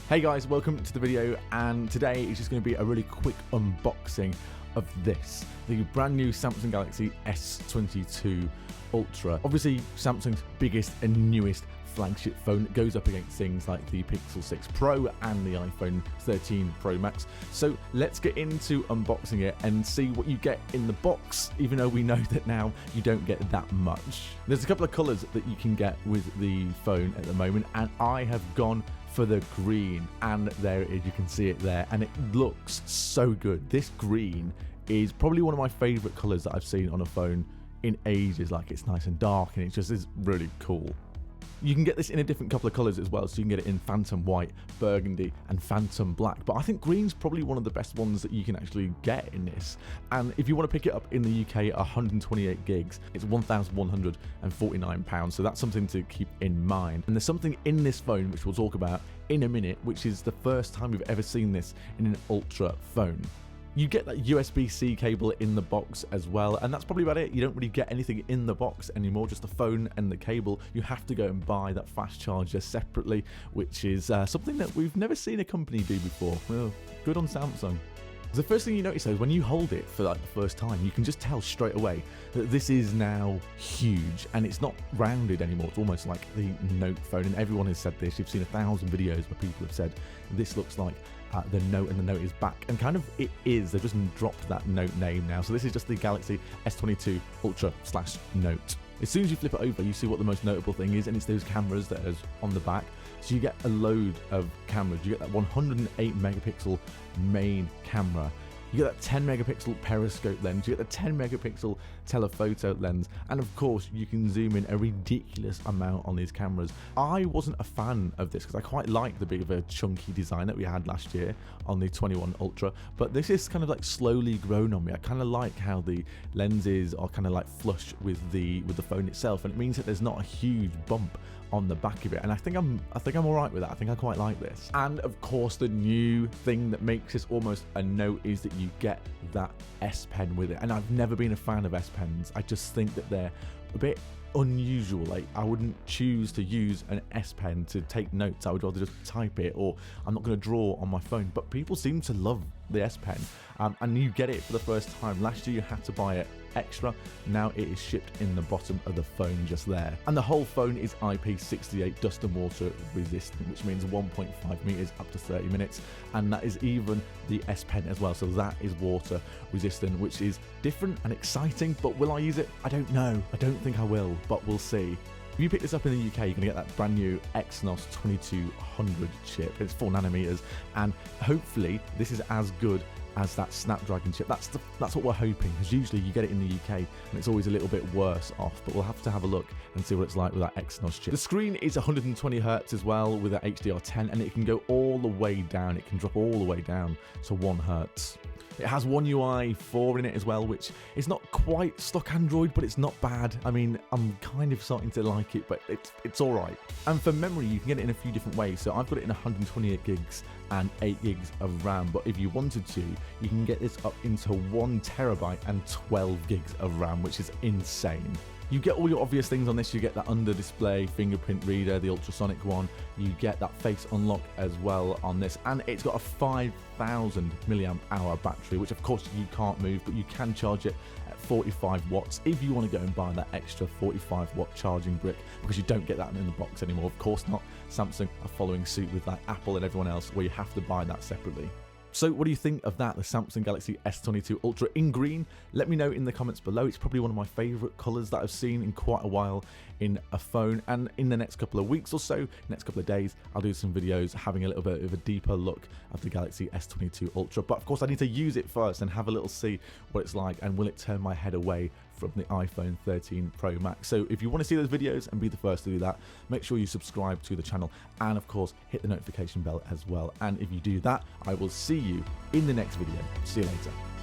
Hey guys, welcome to the video, and today is just going to be a really quick unboxing of this, the brand new Samsung Galaxy S22 Ultra. Obviously Samsung's biggest and newest flagship phone. It goes up against things like the Pixel 6 Pro and the iPhone 13 Pro Max. So let's get into unboxing it and see what you get in the box, even though we know that now you don't get that much. There's a couple of colours that you can get with the phone at the moment, and I have gone for the green, and there it is, you can see it there, and it looks so good. This green is probably one of my favourite colours that I've seen on a phone in ages. Like, it's nice and dark and it just is really cool. You can get this in a different couple of colours as well, so you can get it in Phantom White, Burgundy and Phantom Black, but I think green's probably one of the best ones that you can actually get in this. And if you want to pick it up in the UK at 128 gigs, it's £1,149, so that's something to keep in mind. And there's something in this phone which we'll talk about in a minute, which is the first time we've ever seen this in an Ultra phone. You get that USB-C cable in the box as well, and that's probably about it. You don't really get anything in the box anymore, just the phone and the cable. You have to go and buy that fast charger separately, which is something that we've never seen a company do before. Well, good on Samsung. The first thing you notice though is when you hold it for like the first time, you can just tell straight away that this is now huge, and it's not rounded anymore. It's almost like the Note phone, and everyone has said this. You've seen 1,000 videos where people have said this looks like the Note, and the Note is back, and kind of it is. They've just dropped that Note name now, so this is just the Galaxy S22 Ultra / Note. As soon as you flip it over, you see what the most notable thing is, and it's those cameras that is on the back. So you get a load of cameras. You get that 108 megapixel main camera. You get that 10 megapixel periscope lens, you get the 10 megapixel telephoto lens, and of course you can zoom in a ridiculous amount on these cameras. I wasn't a fan of this because I quite like the bit of a chunky design that we had last year on the 21 Ultra, but this is kind of like slowly grown on me. I kind of like how the lenses are kind of like flush with the phone itself, and it means that there's not a huge bump on the back of it, and I think I'm all right with that. I think I quite like this. And of course the new thing that makes this almost a Note is that you get that S Pen with it, and I've never been a fan of S Pens. I just think that they're a bit unusual. Like, I wouldn't choose to use an S Pen to take notes. I would rather just type it, or I'm not going to draw on my phone. But people seem to love the S Pen, and you get it for the first time. Last year you had to buy it extra. Now it is shipped in the bottom of the phone just there, and the whole phone is IP68 dust and water resistant, which means 1.5 meters up to 30 minutes, and that is even the S Pen as well, so that is water resistant, which is different and exciting. But will I use it? I don't know. I don't think I will, but we'll see. If you pick this up in the UK, you're going to get that brand new Exynos 2200 chip. It's 4 nanometers, and hopefully this is as good as that Snapdragon chip. That's what we're hoping, because usually you get it in the UK and it's always a little bit worse off, but we'll have to have a look and see what it's like with that Exynos chip. The screen is 120 Hz as well with that HDR10, and it can go all the way down. It can drop all the way down to 1 Hz. It has One UI 4 in it as well, which is not quite stock Android, but it's not bad. I mean, I'm kind of starting to like it, but it's alright. And for memory, you can get it in a few different ways. So I've got it in 128 gigs and 8 gigs of RAM, but if you wanted to, you can get this up into 1 terabyte and 12 gigs of RAM, which is insane. You get all your obvious things on this. You get that under-display fingerprint reader, the ultrasonic one. You get that face unlock as well on this, and it's got a 5,000 milliamp hour battery, which of course you can't move, but you can charge it at 45 watts if you want to go and buy that extra 45 watt charging brick, because you don't get that in the box anymore. Of course not. Samsung are following suit with like Apple and everyone else, where you have to buy that separately. So what do you think of that, the Samsung Galaxy S22 Ultra in green? Let me know in the comments below. It's probably one of my favourite colours that I've seen in quite a while in a phone, and in the next couple of weeks or so, next couple of days, I'll do some videos having a little bit of a deeper look at the Galaxy S22 Ultra. But of course I need to use it first and have a little see what it's like, and will it turn my head away from the iPhone 13 Pro Max. So if you want to see those videos and be the first to do that, make sure you subscribe to the channel, and of course hit the notification bell as well. And if you do that, I will see you in the next video. See you later.